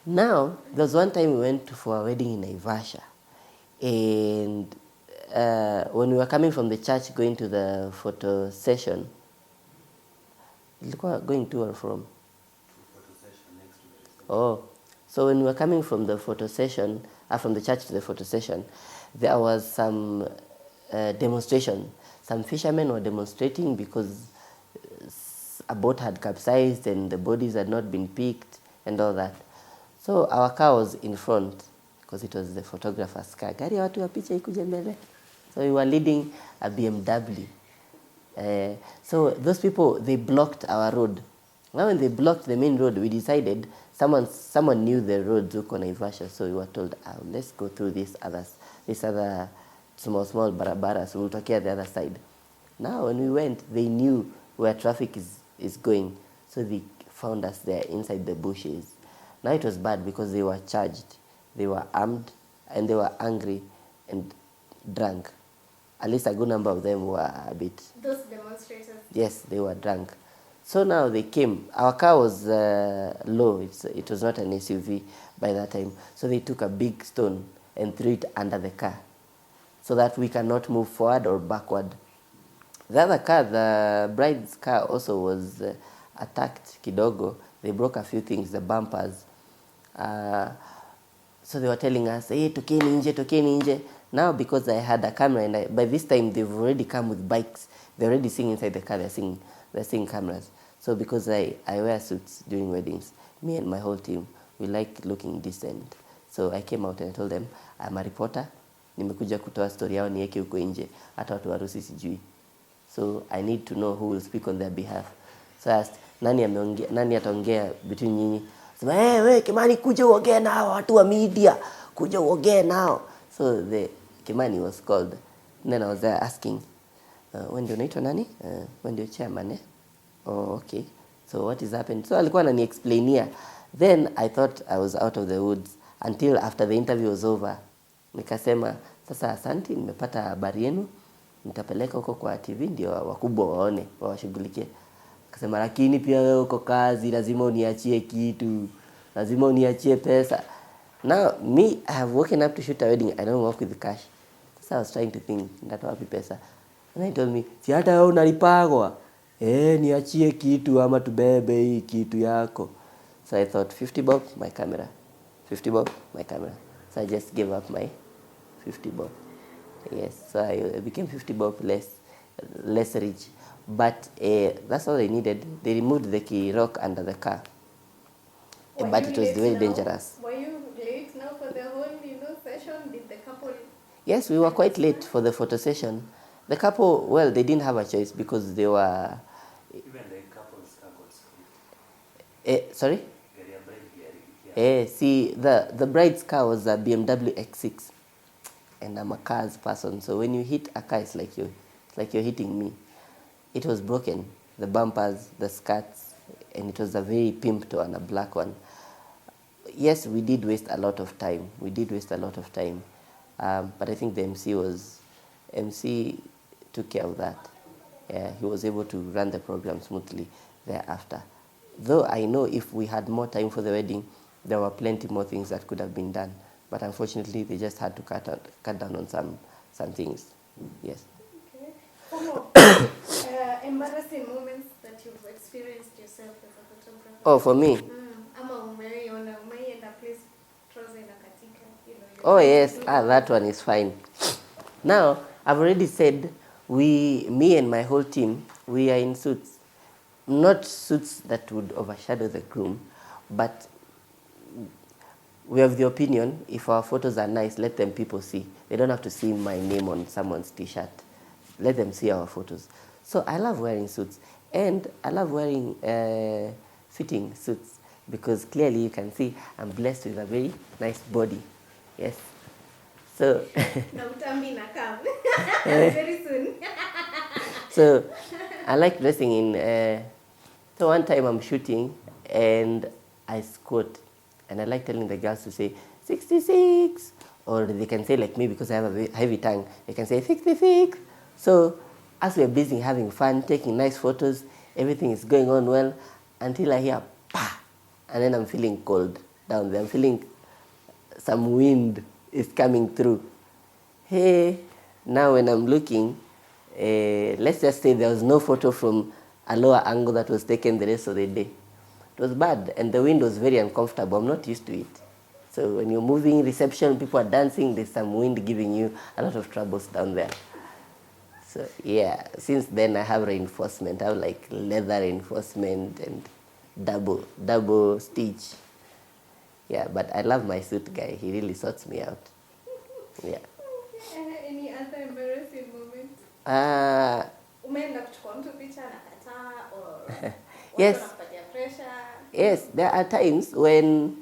Now, there was one time we went for a wedding in Naivasha, and when we were coming from the church going to the photo session, going to or from? Oh, so when we were coming from the photo session, from the church to the photo session, there was some demonstration. Some fishermen were demonstrating because a boat had capsized and the bodies had not been picked and all that. So our car was in front because it was the photographer's car. Gari ya watu wa picha ikuje mbele. So we were leading a BMW. So those people, they blocked our road. Now when they blocked the main road, we decided someone knew the roads huko Naivasha, so we were told, let's go through this other small barabaras, we'll tokea the other side. Now when we went, they knew where traffic is going, so they found us there inside the bushes. Now it was bad because they were charged, they were armed, and they were angry and drunk. At least a good number of them were a bit... Those demonstrators? Yes, they were drunk. So now they came. Our car was low. It was not an SUV by that time. So they took a big stone and threw it under the car so that we cannot move forward or backward. The other car, the bride's car, also was attacked kidogo. They broke a few things, the bumpers. So they were telling us, hey, tokeni nje. Now, because I had a camera, and by this time they've already come with bikes. They're already seeing inside the car, they're seeing cameras. So because I wear suits during weddings, me and my whole team, we like looking decent. So I came out and I told them, I'm a reporter. Nimekuja kutoa story yao niweke huko nje. Hata watu harusi sijui. So I need to know who will speak on their behalf. So I asked, nani ataongea between nyinyi? Sema, hey, we, Kimani, kuja uongee nao, watu wa media. Kuja uongee nao. So the Kimani was called. And then I was there asking, when ndio unaitwa nani? When ndio chairman, eh? Oh, okay. So what is happened? So alikuwa anani-explainia. Then I thought I was out of the woods until after the interview was over. Nikasema, sasa asanti, nimepata habari yenu. Nitapeleka huko kwa TV ndio wakubwa waone, wawashughulikie. Akasema, lakini pia wewe uko kazi, lazima uniachie kitu. Lazima uniachie pesa. Now, me, I have woken up to shoot a wedding. I don't work with cash. So I was trying to think, nitatoa wapi pesa. And he told me, si hata wewe unalipagwa. Niachie kitu ama tubebe hii kitu yako. So I thought, 50 bob, my camera. 50 bob, my camera. So I just gave up my 50 bob. Yes, so I became 50 bob less rich. But that's all they needed. They removed the key rock under the car. But it was very dangerous. Were you late now for the whole session? Did the couple... Yes, we were quite late for the photo session. The couple, well, they didn't have a choice because they were... Even the couple's car got screwed. Sorry? See, the bride's car was a BMW X6. And I'm a cars person, so when you hit a car, it's like you're hitting me. It was broken, the bumpers, the skirts, and it was a very pimped one, a black one. Yes, we did waste a lot of time. But I think the MC took care of that. Yeah, he was able to run the program smoothly thereafter. Though I know if we had more time for the wedding, there were plenty more things that could have been done. But unfortunately, they just had to cut down on some things. Yes. Okay. Embarrassing moments that you've experienced yourself as a photographer. Oh, for me? Oh, yes. That one is fine. Now, I've already said, me and my whole team, we are in suits. Not suits that would overshadow the groom, but we have the opinion, if our photos are nice, let them people see. They don't have to see my name on someone's t-shirt. Let them see our photos. So I love wearing suits. And I love wearing fitting suits because clearly you can see I'm blessed with a very nice body. Yes. So... very soon. So I like dressing in... So one time I'm shooting and I squat. And I like telling the girls to say 66, or they can say like me because I have a heavy tongue. They can say 66. So as we're busy having fun, taking nice photos, everything is going on well until I hear pa, and then I'm feeling cold. down there. I'm feeling some wind is coming through. Hey, now when I'm looking, let's just say there was no photo from a lower angle that was taken the rest of the day. It was bad, and the wind was very uncomfortable. I'm not used to it. So when you're moving, reception, people are dancing, there's some wind giving you a lot of troubles down there. So yeah, since then I have reinforcement. I have like leather reinforcement and double stitch. Yeah, but I love my suit guy. He really sorts me out. Yeah. Any other embarrassing moments? Umeenda kuchukua mtu picha na kataa or Yes. wanakupatia pressure? Yes, there are times when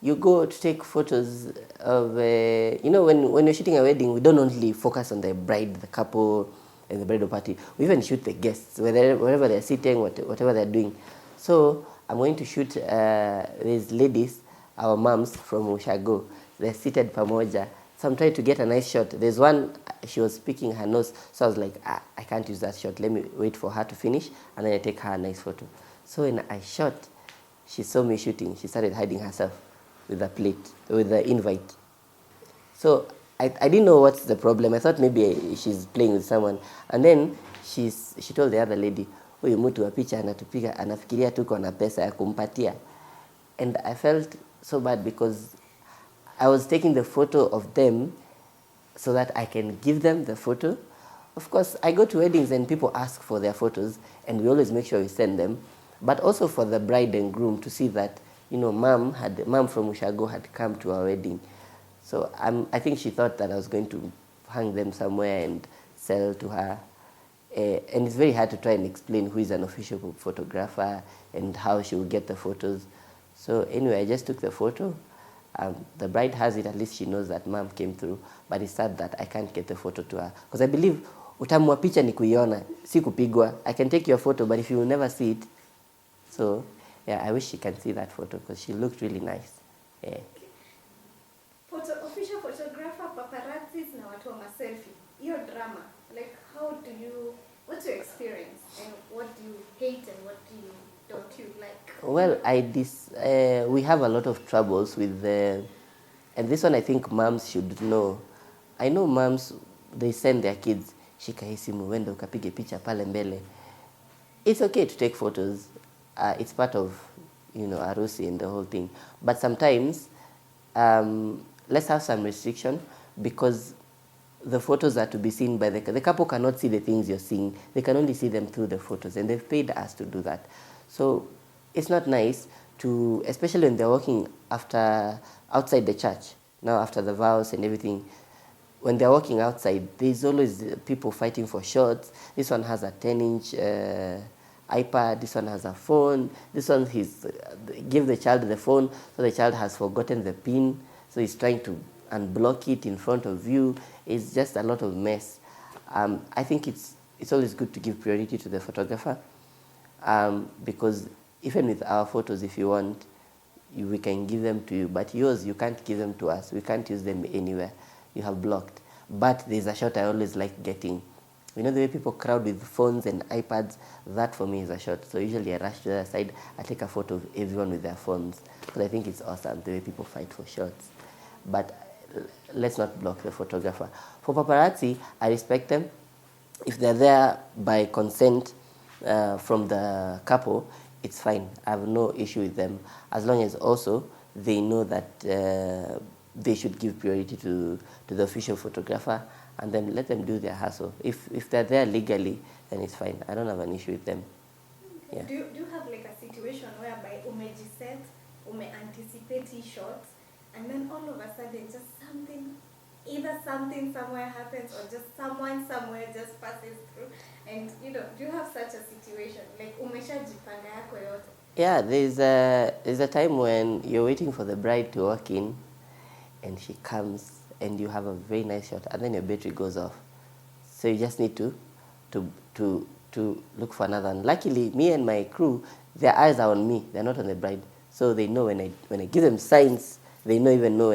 you go to take photos of, when you're shooting a wedding, we don't only focus on the bride, the couple, and the bridal party. We even shoot the guests, wherever they're sitting, whatever they're doing. So I'm going to shoot these ladies, our moms from Ushago. They're seated pamoja. So I'm trying to get a nice shot. There's one, she was picking her nose, so I was like, I can't use that shot. Let me wait for her to finish, and then I take her a nice photo. So when I shot, she saw me shooting. She started hiding herself with the plate, with the invite. So I didn't know what's the problem. I thought maybe she's playing with someone. And then she told the other lady, huyu mtu wa picha anatupiga, anafikiria tuko na pesa ya kumpatia. And I felt so bad because I was taking the photo of them so that I can give them the photo. Of course, I go to weddings and people ask for their photos, and we always make sure we send them. But also for the bride and groom to see that, mom from Ushago had come to our wedding. So I think she thought that I was going to hang them somewhere and sell to her. And it's very hard to try and explain who is an official photographer and how she will get the photos. So anyway, I just took the photo. The bride has it, at least she knows that mom came through. But it's sad that I can't get the photo to her. Because I believe utamu wa picha ni kuiona, si kupigwa. I can take your photo, but if you will never see it. So yeah, I wish she can see that photo because she looked really nice. Yeah. Official photographer, paparazzis na watu wa selfie. Your drama, like what's your experience and what do you hate and what don't you like? Well, we have a lot of troubles with and this one I think moms should know. I know moms, they send their kids, shika hii simu, wenda ukapige picha pale mbele. It's okay to take photos. It's part of, harusi and the whole thing. But sometimes, let's have some restriction because the photos are to be seen by the couple cannot see the things you're seeing. They can only see them through the photos, and they've paid us to do that. So it's not nice to, especially when they're walking outside the church, now after the vows and everything. When they're walking outside, there's always people fighting for shots. This one has a 10-inch iPad, this one has a phone, this one give the child the phone, so the child has forgotten the pin, so he's trying to unblock it in front of you. It's just a lot of mess. I think it's always good to give priority to the photographer, because even with our photos, if you want, we can give them to you, but yours, you can't give them to us. We can't use them anywhere. You have blocked. But there's a shot I always like getting. The way people crowd with phones and iPads, that for me is a shot. So usually I rush to the other side, I take a photo of everyone with their phones, because I think it's awesome the way people fight for shots. But let's not block the photographer. For paparazzi, I respect them. If they're there by consent from the couple, it's fine. I have no issue with them, as long as also they know that they should give priority to the official photographer, and then let them do their hustle. If they're there legally, then it's fine. I don't have an issue with them. Yeah. Do you have like a situation whereby umejiset, anticipate shots, and then all of a sudden just either something somewhere happens or just someone somewhere just passes through, and do you have such a situation like umeshajipanga yako yote? Yeah, there's a time when you're waiting for the bride to walk in, and she comes, and you have a very nice shot, and then your battery goes off. So you just need to look for another one. Luckily, me and my crew, their eyes are on me. They're not on the bride. So they know when I give them signs, they even know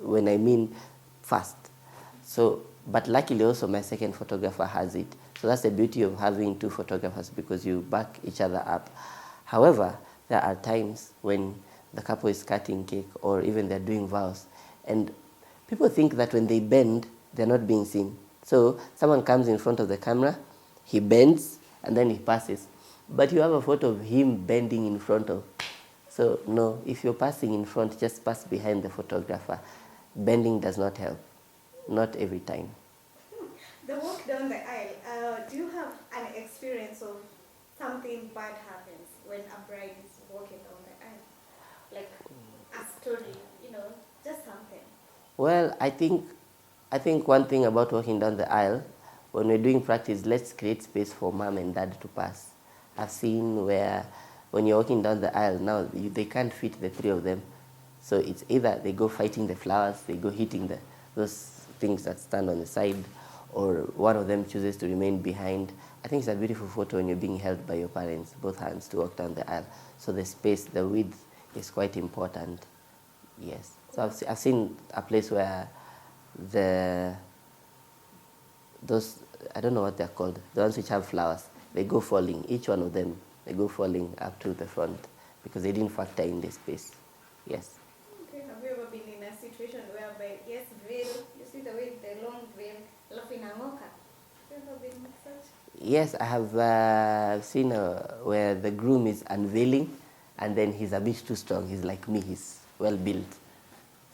when I mean fast. So, but luckily also my second photographer has it. So that's the beauty of having two photographers, because you back each other up. However, there are times when the couple is cutting cake, or even they're doing vows. And people think that when they bend, they're not being seen. So someone comes in front of the camera, he bends, and then he passes. But you have a photo of him bending in front of. So no, if you're passing in front, just pass behind the photographer. Bending does not help. Not every time. The walk down the aisle, do you have an experience of something bad happens when a bride is walking down the aisle? Like a story, just something. Well, I think one thing about walking down the aisle, when we're doing practice, let's create space for mom and dad to pass. I've seen where when you're walking down the aisle now, they can't fit the three of them. So it's either they go fighting the flowers, they go hitting those things that stand on the side, or one of them chooses to remain behind. I think it's a beautiful photo when you're being held by your parents, both hands, to walk down the aisle. So the space, the width is quite important. Yes. So I've seen a place where those, I don't know what they're called, the ones which have flowers, they go falling, each one of them, they go falling up to the front because they didn't factor in the space. Yes. Okay, have you ever been in a situation whereby, yes, veil, you see the way the long veil, laughing angoka? Have you ever been in such? Yes, I have seen where the groom is unveiling and then he's a bit too strong. He's like me, he's well built.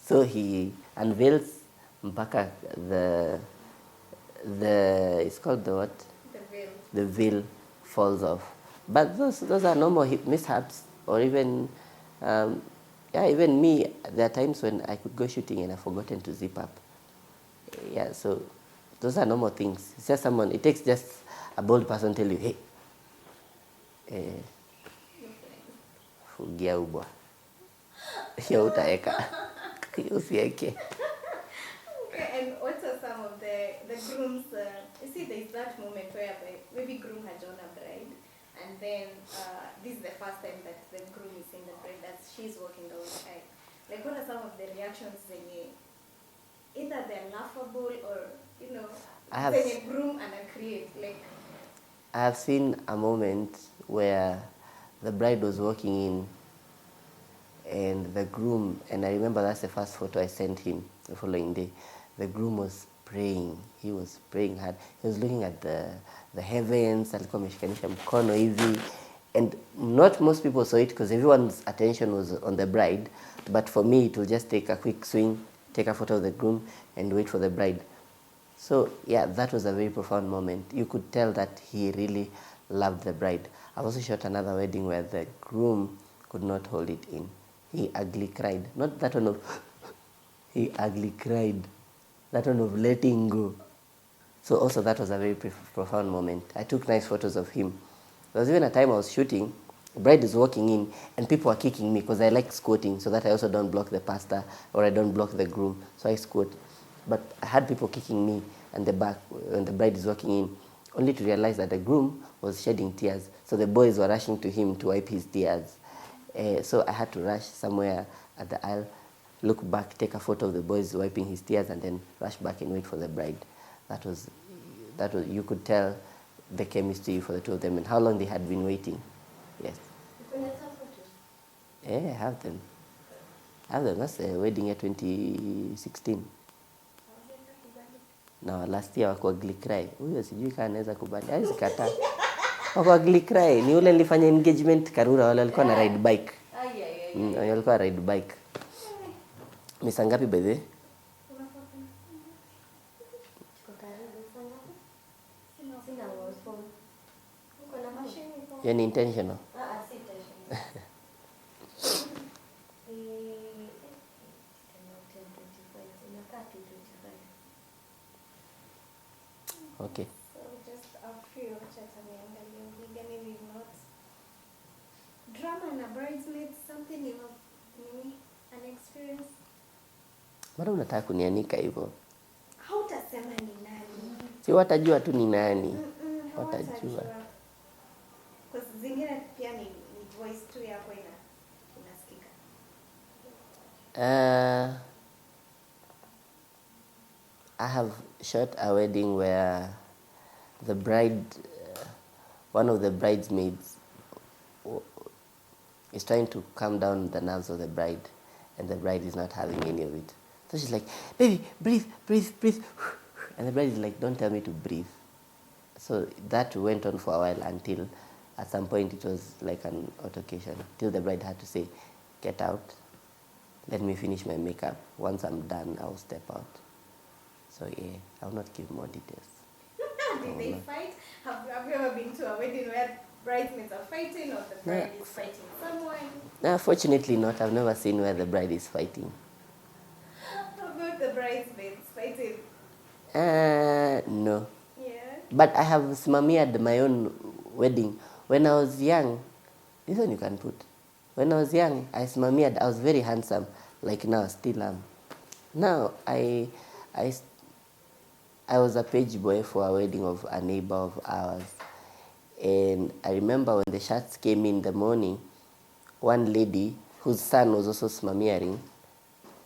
So he unveils mpaka it's called the what? The veil. The veil falls off. But those are normal mishaps, or even, even me, there are times when I could go shooting and I've forgotten to zip up. Yeah, so those are normal things. It's just it takes just a bold person tell you, hey, fugia ubwa. Hiyo utaeka. Usieke. Okay, and what are some of the groom's, you see there's that moment where maybe groom had drawn a bride, and then this is the first time that the groom is seeing the bride as she's walking down the aisle. Like, what are some of the reactions either they're laughable or, the groom and a create, like... I have seen a moment where the bride was walking in and the groom, and I remember that's the first photo I sent him the following day. The groom was praying. He was praying hard. He was looking at the heavens, alikuwa ameshikanisha mkono hivi. And not most people saw it because everyone's attention was on the bride. But for me, it will just take a quick swing, take a photo of the groom, and wait for the bride. So yeah, that was a very profound moment. You could tell that he really loved the bride. I've also shot another wedding where the groom could not hold it in. He ugly cried. Not that one of, he ugly cried. That one of letting go. So also that was a very profound moment. I took nice photos of him. There was even a time I was shooting, the bride is walking in and people are kicking me because I like squatting so that I also don't block the pastor or I don't block the groom. So I squat. But I had people kicking me and the back when the bride is walking in, only to realize that the groom was shedding tears. So the boys were rushing to him to wipe his tears. So I had to rush somewhere at the aisle, look back, take a photo of the boys wiping his tears, and then rush back and wait for the bride. That was, you could tell the chemistry for the two of them and how long they had been waiting. Yes. Yeah, I have them. That's the wedding year 2016. No, last year wako ugly cry. Huyo sijui kama anaweza kubali. Hawezi kataa. Wako ugly cry. Ni ule nilifanya engagement Karura, wale walikuwa na ride bike. Walikuwa ride bike. Ni saa ngapi by the way? You're intentional. Okay. So just a few maybe not. Drama and a bridesmaid, something you have an experience. Mbona unataka kunianika hivyo? Hautasema ni nani? Si watajua tu ni nani. Watajua. Kwa zingine pia ni voice tu yako inasikika. I have shot a wedding where the bride, one of the bridesmaids, is trying to calm down the nerves of the bride, and the bride is not having any of it. So she's like, baby, breathe, breathe, breathe. And the bride is like, don't tell me to breathe. So that went on for a while until at some point it was like an altercation, till the bride had to say, get out, let me finish my makeup. Once I'm done, I'll step out. So yeah, I'll not give more details. Did they fight? Have you ever been to a wedding where bridesmaids are fighting or the bride is fighting someone? No, fortunately not. I've never seen where the bride is fighting. How about the bridesmaids fighting? No. Yeah. But I have smeared my own wedding. When I was young, this one you can put. When I was young, I smeared. I was very handsome, like now, still am. Now, I was a page boy for a wedding of a neighbor of ours. And I remember when the shots came in the morning, one lady whose son was also smearing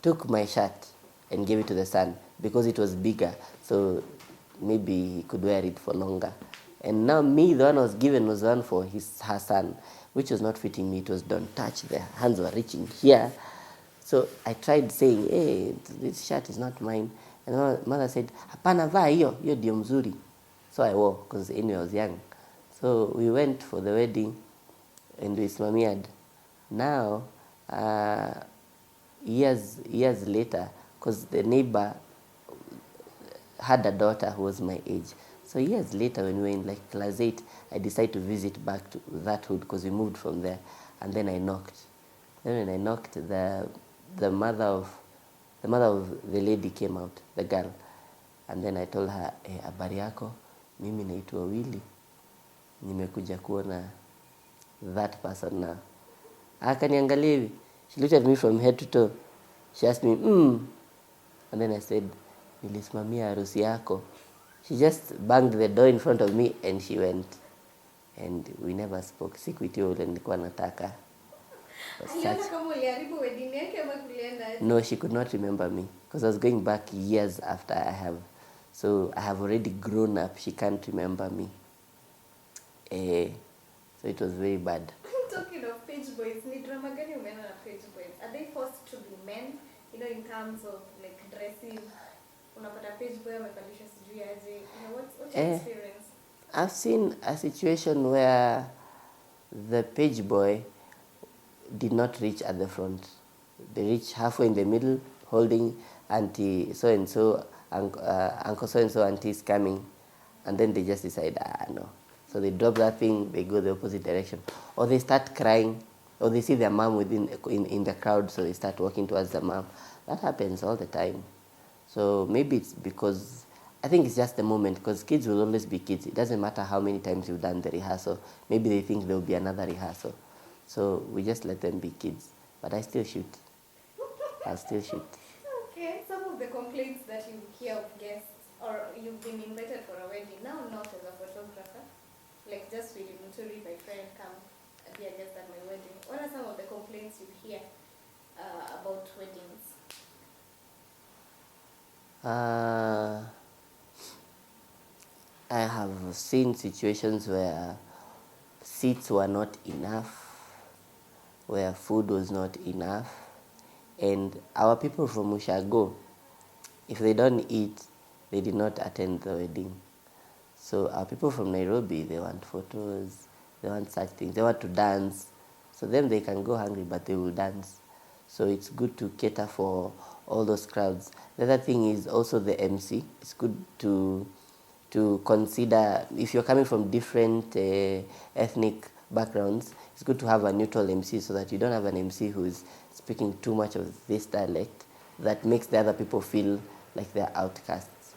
took my shirt and gave it to the son because it was bigger. So maybe he could wear it for longer. And now me, the one I was given was the one for her son, which was not fitting me. It was don't touch. The hands were reaching here. So I tried saying, hey, this shirt is not mine. And my mother said, hapana, vaa hiyo ndio mzuri. So I wore, because anyway I was young. So we went for the wedding and we smeared. Now, years later, because the neighbor had a daughter who was my age. So years later, when we were in like class 8, I decided to visit back to that hood because we moved from there. And then I knocked. Then when I knocked, the mother of the lady came out, the girl. And then I told her, hey, habari yako, mimi naitwa Willy. Nimekuja kuona that person now. Akaniangalia hivi. She looked at me from head to toe. She asked me, And then I said, nilisimamia harusi yako. She just banged the door in front of me and she went. And we never spoke. Sikuitiwa ule nilikuwa nataka. No, she could not remember me because I was going back years after I have. So I have already grown up. She can't remember me. So it was very bad. Talking of page boys, ni drama gani umeona na page boys? Are they forced to be men? You know, in terms of like dressing, unapata page boy amevalisha sijui aje. You know, what's your experience? I've seen a situation where the page boy did not reach at the front. They reached halfway in the middle, holding auntie so-and-so, uncle so-and-so, auntie is coming. And then they just decide, no. So they drop that thing, they go the opposite direction. Or they start crying, or they see their mom in the crowd, so they start walking towards the mom. That happens all the time. So maybe it's because, I think it's just the moment, because kids will always be kids. It doesn't matter how many times you've done the rehearsal. Maybe they think there will be another rehearsal. So we just let them be kids. But I still shoot. I'll still shoot. Okay, some of the complaints that you hear of guests, or you've been invited for a wedding, now not as a photographer, like just Willy Muturi, my friend, come be a guest at my wedding. What are some of the complaints you hear about weddings? I have seen situations where seats were not enough, where food was not enough, and our people from Ushago, if they don't eat, they did not attend the wedding. So our people from Nairobi, they want photos, they want such things, they want to dance. So then they can go hungry, but they will dance. So it's good to cater for all those crowds. The other thing is also the MC. It's good to consider, if you're coming from different ethnic backgrounds, it's good to have a neutral MC so that you don't have an MC who is speaking too much of this dialect that makes the other people feel like they're outcasts.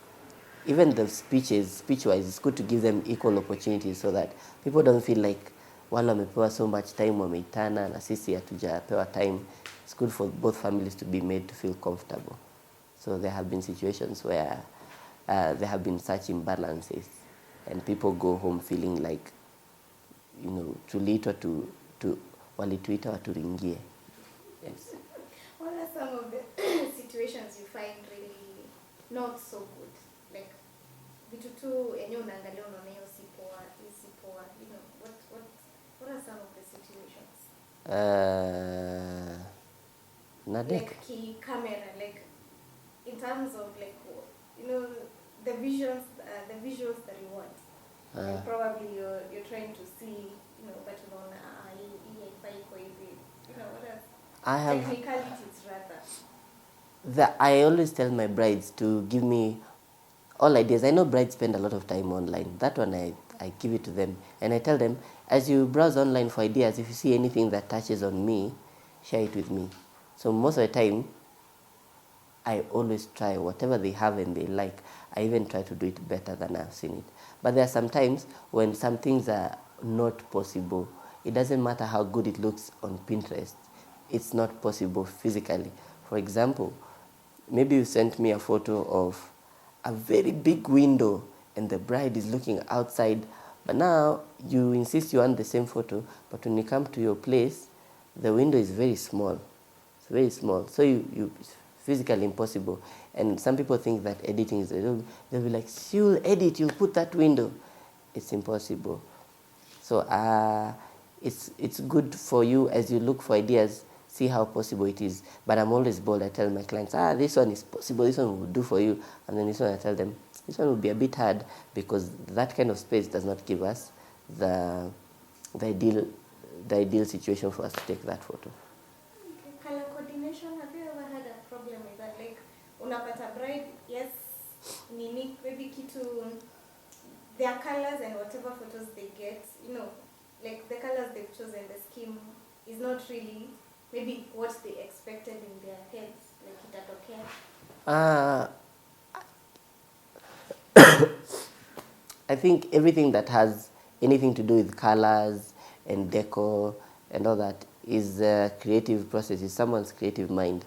Even the speech-wise, it's good to give them equal opportunities so that people don't feel like wale wamepewa so much time wameitana na sisi hatujapewa time. It's good for both families to be made to feel comfortable. So there have been situations where there have been such imbalances and people go home feeling like, you know, tuliitwa walituita waturingie. Yes. What are some of the situations you find really not so good? Like, vitu tu enyewe unaangalia unaona hiyo si poa, you know, what are some of the situations? Nadek. Like key camera, like in terms of like the visuals that you want. And probably you're trying to see, but what else? I have Technicalities rather. I always tell my brides to give me all ideas. I know brides spend a lot of time online. That one I give it to them. And I tell them, as you browse online for ideas, if you see anything that touches on me, share it with me. So most of the time, I always try whatever they have and they like. I even try to do it better than I've seen it. But there are some times when some things are not possible. It doesn't matter how good it looks on Pinterest. It's not possible physically. For example, maybe you sent me a photo of a very big window and the bride is looking outside, but now you insist you want the same photo, but when you come to your place, the window is very small. It's very small. So you physically impossible. And some people think that editing is, they'll be like, you'll edit, you'll put that window. It's impossible. So it's good for you as you look for ideas, see how possible it is. But I'm always bold. I tell my clients, this one is possible, this one will do for you. And then this one I tell them, this one will be a bit hard because that kind of space does not give us the ideal situation for us to take that photo. Okay. Color coordination, have you ever had a problem with that? Like, unapata bride, yes, maybe kitu, their colors and whatever photos they get, like the colors they've chosen, the scheme is not really maybe what they expected in their heads, like itatokea. I think everything that has anything to do with colors and decor and all that is a creative process, is someone's creative mind.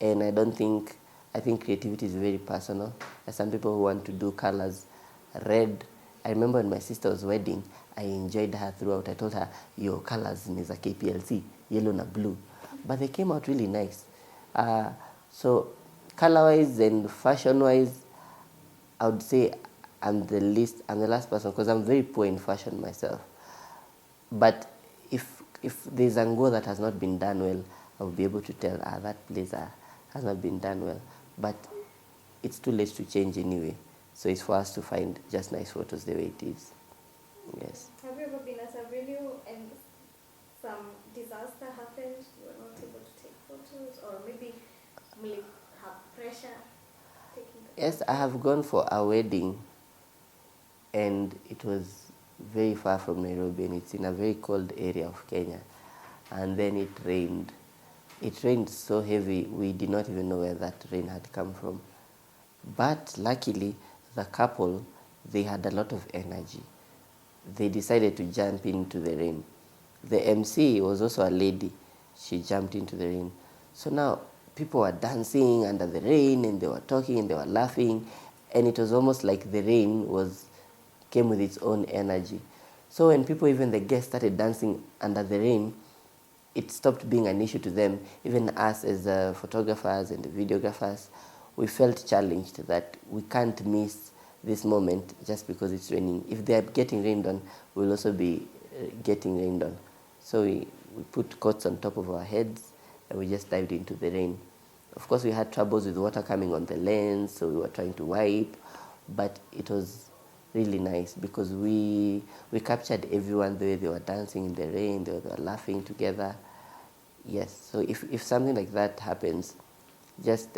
And I think creativity is very personal. There's some people who want to do colors red. I remember when my sister's wedding, I enjoyed her throughout. I told her, your colors is a KPLC, yellow and blue. But they came out really nice. So color-wise and fashion-wise, I would say I'm the last person because I'm very poor in fashion myself. But if there's a nguo that has not been done well, I'll be able to tell, that blazer has not been done well. But it's too late to change anyway. So it's for us to find just nice photos the way it is. Yes. Have you ever been at a venue and some disaster happened, you were not able to take photos, or maybe you have pressure taking the Yes, I have gone for a wedding and it was very far from Nairobi and it's in a very cold area of Kenya. And then it rained. It rained so heavy, we did not even know where that rain had come from. But luckily, the couple, they had a lot of energy. They decided to jump into the rain. The MC was also a lady. She jumped into the rain. So now people were dancing under the rain and they were talking and they were laughing. And it was almost like the rain came with its own energy. So when people, even the guests, started dancing under the rain, it stopped being an issue to them. Even us as photographers and videographers, we felt challenged that we can't miss this moment just because it's raining. If they're getting rained on, we'll also be getting rained on. So we put coats on top of our heads and we just dived into the rain. Of course, we had troubles with water coming on the lens, so we were trying to wipe, but it was really nice because we captured everyone the way they were dancing in the rain, they were laughing together. Yes, so if something like that happens, just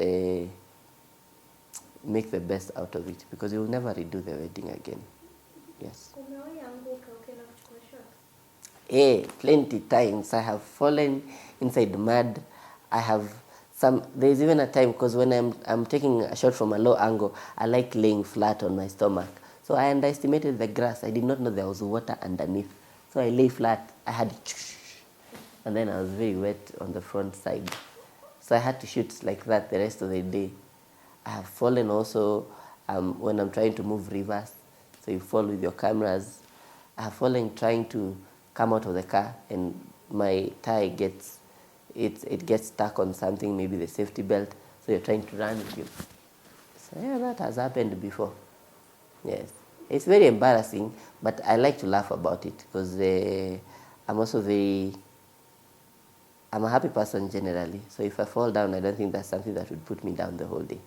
make the best out of it because you'll never redo the wedding again. Yes. Plenty times. I have fallen inside mud. I have there's even a time because when I'm taking a shot from a low angle, I like laying flat on my stomach. So I underestimated the grass. I did not know there was water underneath. So I lay flat. I had and then I was very wet on the front side. So I had to shoot like that the rest of the day. I have fallen also when I'm trying to move reverse. So you fall with your cameras. I have fallen trying to come out of the car and my tie gets stuck on something, maybe the safety belt. So you're trying to run with you. So yeah, that has happened before. Yes. It's very embarrassing, but I like to laugh about it because I'm also very I'm a happy person generally. So if I fall down, I don't think that's something that would put me down the whole day.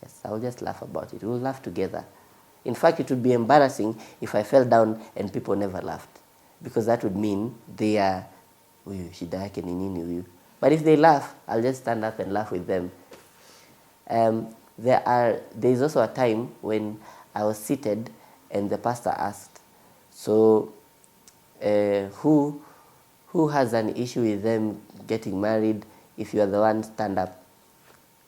Yes, I'll just laugh about it. We'll laugh together. In fact, it would be embarrassing if I fell down and people never laughed, because that would mean they are, huyu shida yake ni nini huyu. But if they laugh, I'll just stand up and laugh with them. There is also a time when I was seated and the pastor asked, so who has an issue with them getting married? If you are the one, stand up.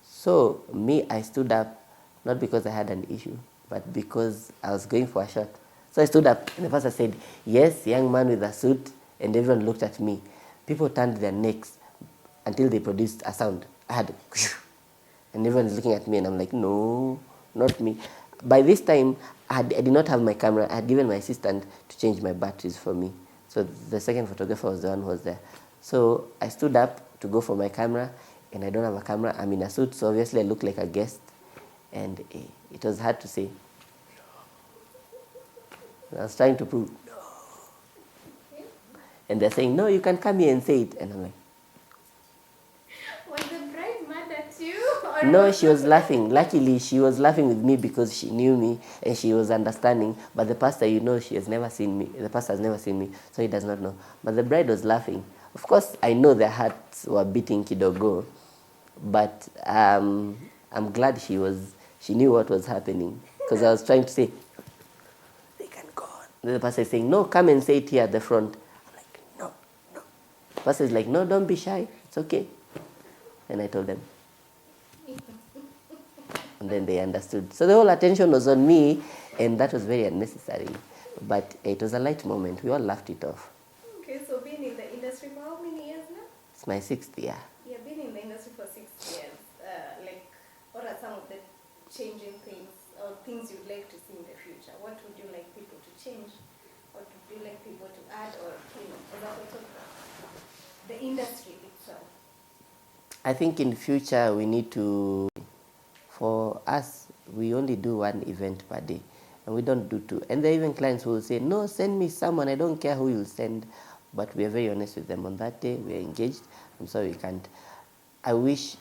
So me, I stood up, not because I had an issue, but because I was going for a shot. So I stood up and the pastor said, yes, young man with a suit, and everyone looked at me. People turned their necks until they produced a sound. I had, and everyone's looking at me and I'm like, no, not me. By this time, I did not have my camera. I had given my assistant to change my batteries for me. So the second photographer was the one who was there. So I stood up to go for my camera, and I don't have a camera. I'm in a suit, so obviously I look like a guest. And it was hard to say. I was trying to prove, no. And they're saying, no, you can come here and say it. And I'm like, Was the bride mad at you? Or no, she was laughing. Luckily, she was laughing with me because she knew me and she was understanding. But the pastor, she has never seen me. The pastor has never seen me, so he does not know. But the bride was laughing. Of course, I know their hearts were beating kidogo. But I'm glad she knew what was happening. Because I was trying to say, they can go on. The pastor is saying, no, come and say it here at the front. I'm like, no. The pastor is like, no, don't be shy. It's okay. And I told them. And then they understood. So the whole attention was on me, and that was very unnecessary. But it was a light moment. We all laughed it off. Okay, so being in the industry for how many years now? It's my 6th year. You've been in the industry for 6 years. What are some of the changing things or things you'd like to see in the future? What would you like people to change? What would you like people to add, or as a photographer, the industry itself? I think in future we need to, for us, we only do one event per day, and we don't do 2. And there are even clients who will say, no, send me someone, I don't care who you'll send. But we are very honest with them on that day. We are engaged. I'm sorry we can't. I wish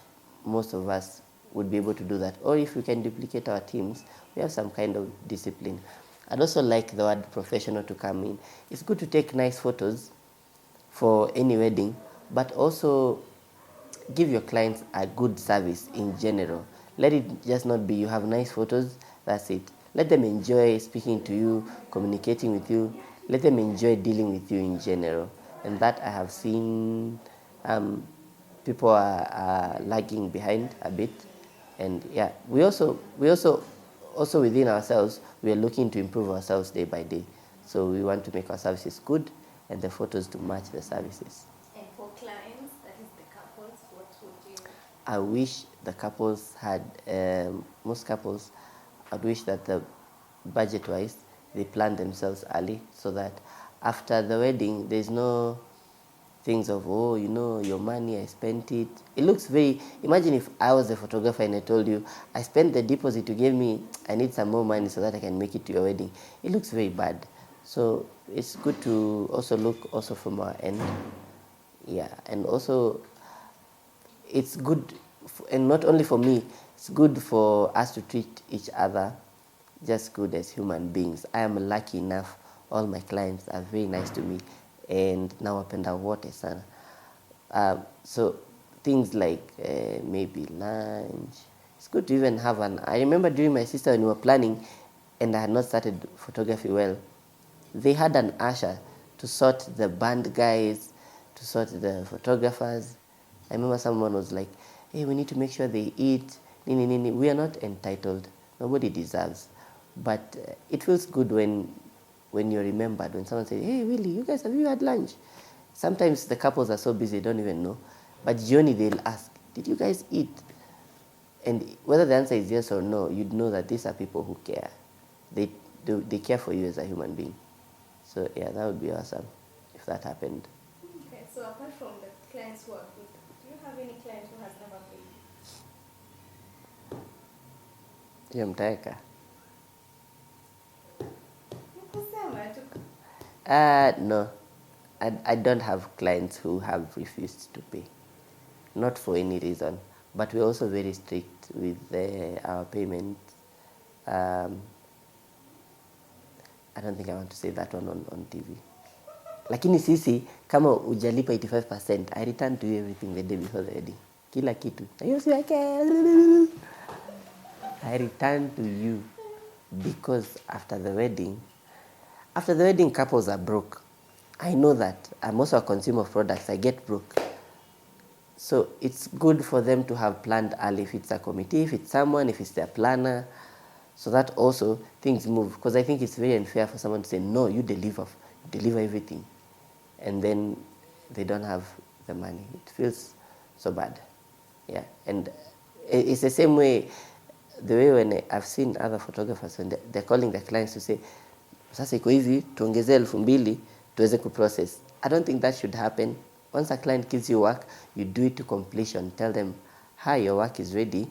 most of us would be able to do that. Or if we can duplicate our teams, we have some kind of discipline. I'd also like the word professional to come in. It's good to take nice photos for any wedding, but also give your clients a good service in general. Let it just not be you have nice photos, that's it. Let them enjoy speaking to you, communicating with you. Let them enjoy dealing with you in general. And that I have seen people are lagging behind a bit. And yeah, we also within ourselves, we are looking to improve ourselves day by day. So we want to make our services good and the photos to match the services. And for clients, that is the couples, what would you? I wish the couples had, most couples, I'd wish that the budget-wise, they plan themselves early so that after the wedding, there's no things of, your money, I spent it. It looks very, imagine if I was a photographer and I told you, I spent the deposit you gave me, I need some more money so that I can make it to your wedding. It looks very bad. So it's good to also look also from our end. Yeah, and also it's good, and not only for me, it's good for us to treat each other just good as human beings. I am lucky enough, all my clients are very nice to me, and nawapenda wote sana. So things like maybe lunch, it's good to even have I remember during my sister when we were planning, and I had not started photography well, they had an usher to sort the band guys, to sort the photographers. I remember someone was like, hey, we need to make sure they eat. Nini, nini. We are not entitled. Nobody deserves. But it feels good when you're remembered, when someone says, hey, really, have you had lunch? Sometimes the couples are so busy, they don't even know. But Johnny, they'll ask, did you guys eat? And whether the answer is yes or no, you'd know that these are people who care. They care for you as a human being. So yeah, that would be awesome if that happened. Okay, so apart from the clients who are good, do you have any client who has never paid? Hiyo mtaeka. Nikusema tu. No. I don't have clients who have refused to pay, not for any reason, but we're also very strict with our payment. I don't think I want to say that one on TV. Lakini sisi kama hujalipa 85%, I return to you everything the day before the wedding. Kila kitu. I return to you because after the wedding couples are broke. I know that. I'm also a consumer of products. I get broke. So it's good for them to have planned early, if it's a committee, if it's someone, if it's their planner, so that also things move. Because I think it's very unfair for someone to say, no, you deliver everything, and then they don't have the money. It feels so bad. Yeah, and it's the same way, the way when I've seen other photographers when they're calling their clients to say, sasa iko hivi, tuongeze 2,000 tuweze kuprocess. I don't think that should happen. Once a client gives you work, you do it to completion. Tell them, hi, your work is ready.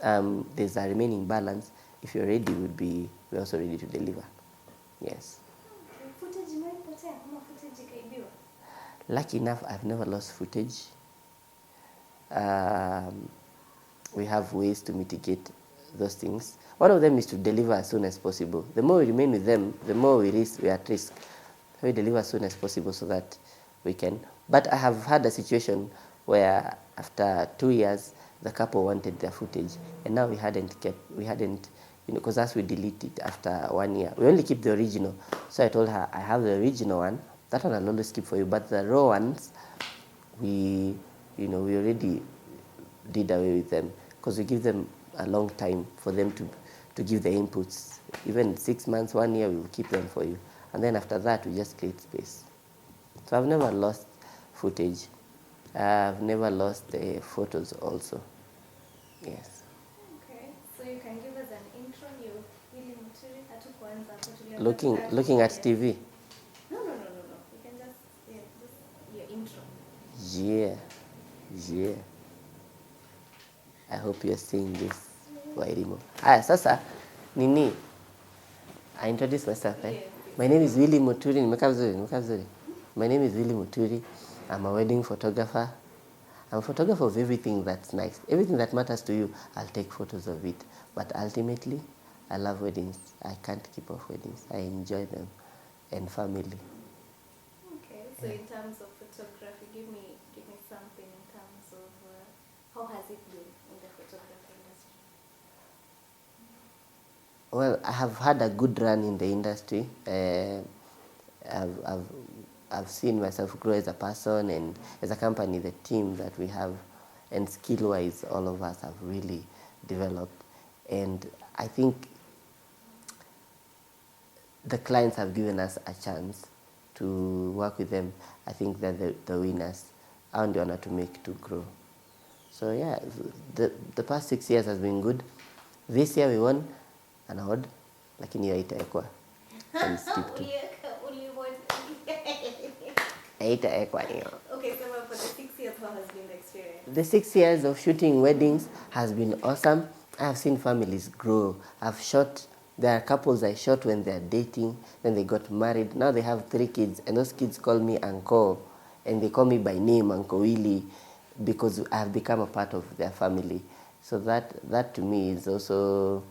There's a remaining balance. If you're ready, we're also ready to deliver. Yes. Lucky enough, I've never lost footage. We have ways to mitigate those things. One of them is to deliver as soon as possible. The more we remain with them, the more we are at risk. So we deliver as soon as possible so that we can. But I have had a situation where after 2 years, the couple wanted their footage, and now we hadn't, because as we delete it after 1 year, we only keep the original. So I told her, I have the original one, that one I'll always keep for you, but the raw ones, we already did away with them, because we give them a long time for them to give the inputs. Even 6 months, 1 year, we will keep them for you. And then after that, we just create space. So I've never lost footage. I've never lost the photos also. Yes. Okay, so you can give us an intro. You really looking at TV. No. You can just your intro. Yeah. I hope you're seeing this. Wairimo. Sasa nini? I introduce myself. Yes. My name is Willy Muturi. Nimekaa vizuri. My name is Willy Muturi. I'm a wedding photographer. I'm a photographer of everything that's nice. Everything that matters to you, I'll take photos of it. But ultimately, I love weddings. I can't keep off weddings. I enjoy them and family. Okay, so in terms of photography, give me something in terms of how has it been in the photography industry? Well, I have had a good run in the industry. I've seen myself grow as a person, and as a company, the team that we have, and skill-wise, all of us have really developed. And I think the clients have given us a chance to work with them. I think they're the winners. I ndio want to make to grow. So yeah, the past 6 years has been good. This year we won an award, lakini haitaekwa. Okay, so for the 6 years, how has been the experience? The 6 years of shooting weddings has been awesome. I have seen families grow. There are couples I shot when they're dating, then they got married. Now they have 3 kids, and those kids call me Uncle, and they call me by name, Uncle Willy, because I have become a part of their family. So that to me is also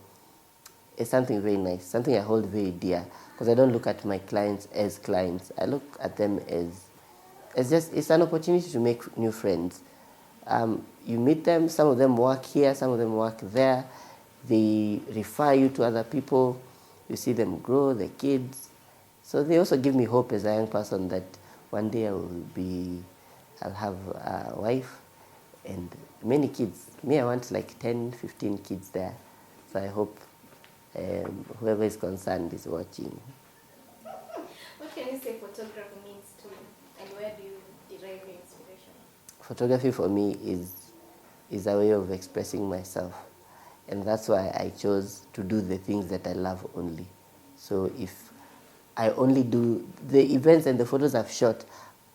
something very nice, something I hold very dear, because I don't look at my clients as clients. I look at them as it's an opportunity to make new friends. You meet them, some of them work here, some of them work there. They refer you to other people. You see them grow, the kids. So they also give me hope as a young person that one day I'll have a wife and many kids. Me, I want like 10, 15 kids there. So I hope whoever is concerned is watching. What can you say photography means to you, and where do you derive your inspiration? Photography for me is a way of expressing myself, and that's why I chose to do the things that I love only. So if I only do the events and the photos I've shot,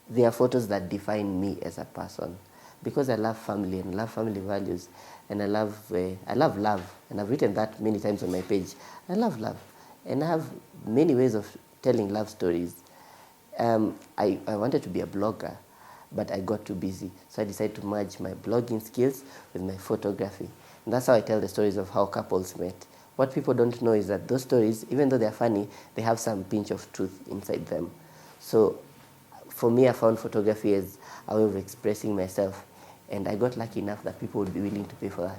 they are photos that define me as a person, because I love family and love family values, and I love love, and I've written that many times on my page. I love love, and I have many ways of telling love stories. I wanted to be a blogger, but I got too busy. So I decided to merge my blogging skills with my photography. And that's how I tell the stories of how couples met. What people don't know is that those stories, even though they're funny, they have some pinch of truth inside them. So for me, I found photography as a way of expressing myself. And I got lucky enough that people would be willing to pay for that.